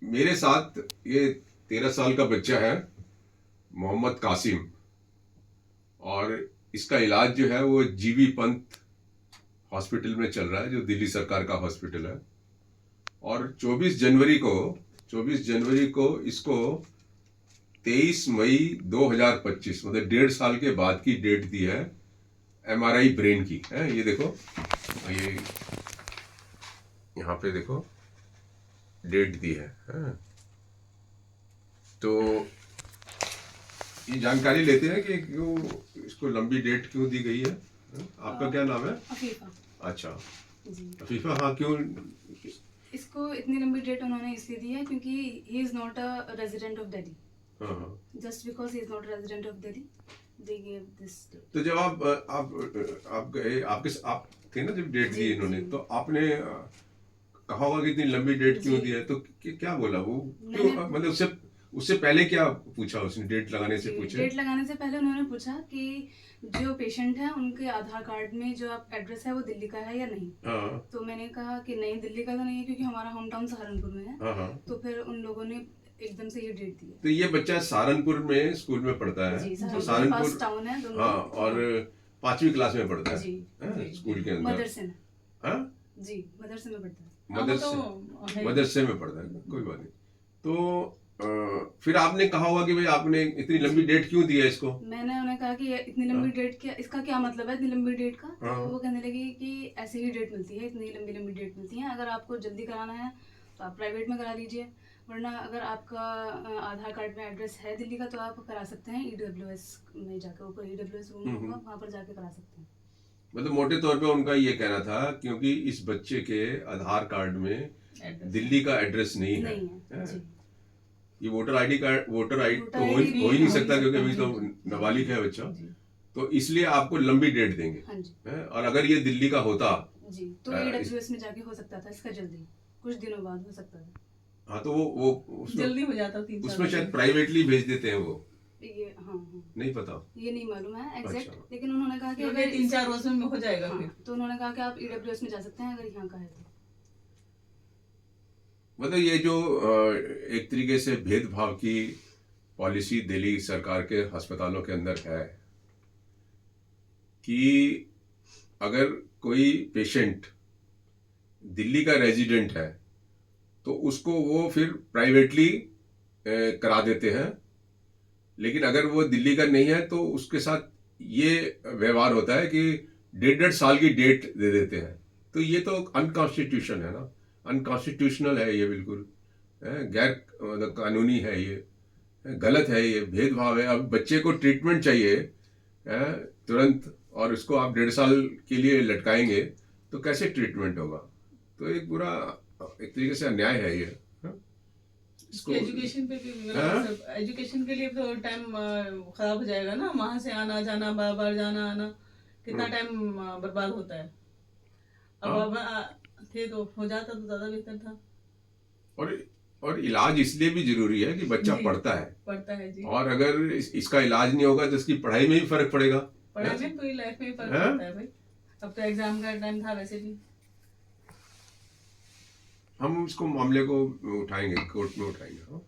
मेरे साथ ये 13 साल का बच्चा है, मोहम्मद कासिम। और इसका इलाज जो है वो जीबी पंत हॉस्पिटल में चल रहा है, जो दिल्ली सरकार का हॉस्पिटल है। और 24 जनवरी को इसको 23 मई 2025, मतलब 1.5 साल के बाद की डेट दी है एमआरआई ब्रेन की है। ये देखो, ये यहाँ पे देखो डेट दी है। तो ये जानकारी लेते हैं कि क्यों इसको लंबी डेट क्यों दी गई है। आपका क्या नाम है? अफीफा। अच्छा, जी। अफीफा। हाँ, क्यों? इसको इतनी लंबी डेट उन्होंने इसलिए दी है क्योंकि he is not a resident of Delhi. हाँ, just because he is not resident of Delhi they give this date. तो जब आप गए, आप थे ना जब डेट दी इन्होंने, तो आपने कहा होगा कि इतनी लंबी डेट क्यों दी है, तो क्या बोला वो? क्यों, मतलब उससे पहले क्या पूछा उसने? डेट लगाने से पूछा? डेट लगाने से पहले उन्होंने पूछा कि जो पेशेंट है उनके आधार कार्ड में जो आप एड्रेस है वो दिल्ली का है या नहीं। हाँ। तो मैंने कहा कि नहीं, दिल्ली का तो नहीं है क्योंकि हमारा होम टाउन सहारनपुर में है। हाँ। तो फिर उन लोगों ने एकदम से ये डेट दी है। तो ये बच्चा सहारनपुर में स्कूल में पढ़ता है। जी, तो सहारनपुर टाउन है दोनों। हाँ, और 5वीं क्लास में पढ़ता है। जी, स्कूल के अंदर। मदरसे में। हाँ, जी, मदरसे में पढ़ता है। मदरसे में पढ़ता है, कोई बात नहीं। तो फिर आपने कहा होगा कि भाई आपने इतनी लंबी डेट क्यों दी है इसको? मैंने उन्हें कहा कि इतनी लंबी डेट क्या, इसका क्या मतलब है इतनी लंबी डेट का? तो हाँ। वो कहने लगी कि ऐसे ही डेट मिलती है, इतनी लंबी लंबी डेट मिलती है। अगर आपको जल्दी कराना है तो आप प्राइवेट में करा लीजिए, वरना अगर आपका आधार कार्ड में एड्रेस है दिल्ली का तो आप करा सकते हैं EWS में जाकर। ऊपर EWS रूम होगा, वहाँ पर जाके करा सकते हैं। मतलब मोटे तौर पे उनका ये कहना था क्योंकि इस बच्चे के आधार कार्ड में दिल्ली का एड्रेस नहीं है। जी। ये वोटर आईडी तो हो ही नहीं सकता क्योंकि अभी तो नाबालिग है बच्चा। तो इसलिए आपको लंबी डेट देंगे। हाँ जी। और अगर ये दिल्ली का होता जी तो EWS में जाके हो सकता था इसका जल्दी, कुछ दिनों बाद हो सकता था। हाँ, तो वो जल्दी हो जाता, उसमें शायद प्राइवेटली भेज देते हैं वो। ये हाँ, नहीं पता, ये नहीं मालूम है एग्जैक्ट। अच्छा। लेकिन उन्होंने कहा कि अगर 3-4 रोज में हो जाएगा। हाँ, फिर तो उन्होंने कहा कि आप EWS में जा सकते हैं अगर यहाँ का है तो। मतलब ये जो एक तरीके से भेदभाव की पॉलिसी दिल्ली सरकार के अस्पतालों के अंदर है कि अगर कोई पेशेंट दिल्ली का रेजिडेंट है तो उसको वो फिर प्राइवेटली करा देते हैं, लेकिन अगर वो दिल्ली का नहीं है तो उसके साथ ये व्यवहार होता है कि 1.5 साल की डेट दे देते हैं। तो ये तो अनकॉन्स्टिट्यूशन है ना, अनकॉन्स्टिट्यूशनल है ये, बिल्कुल गैर मतलब कानूनी है ये, गलत है ये, भेदभाव है। अब बच्चे को ट्रीटमेंट चाहिए तुरंत, और उसको आप 1.5 साल के लिए लटकाएंगे तो कैसे ट्रीटमेंट होगा? तो एक पूरा एक तरीके से अन्याय है ये। इसको एजुकेशन पे भी एजुकेशन के लिए तो टाइम खराब हो जाएगा ना, वहां से आना जाना, बार बार जाना आना, कितना टाइम बर्बाद होता है। अब थे तो हो जाता तो ज्यादा बेहतर था। और इलाज इसलिए भी जरूरी है कि बच्चा पढ़ता है जी। और अगर इसका इलाज नहीं होगा तो इसकी पढ़ाई में भी फर्क पड़ेगा। पढ़ाई में पूरी लाइफ में फर्क पड़ता है भाई। अब तो एग्जाम का टाइम था वैसे भी। हम इसको मामले को उठाएंगे, कोर्ट में उठाएंगे।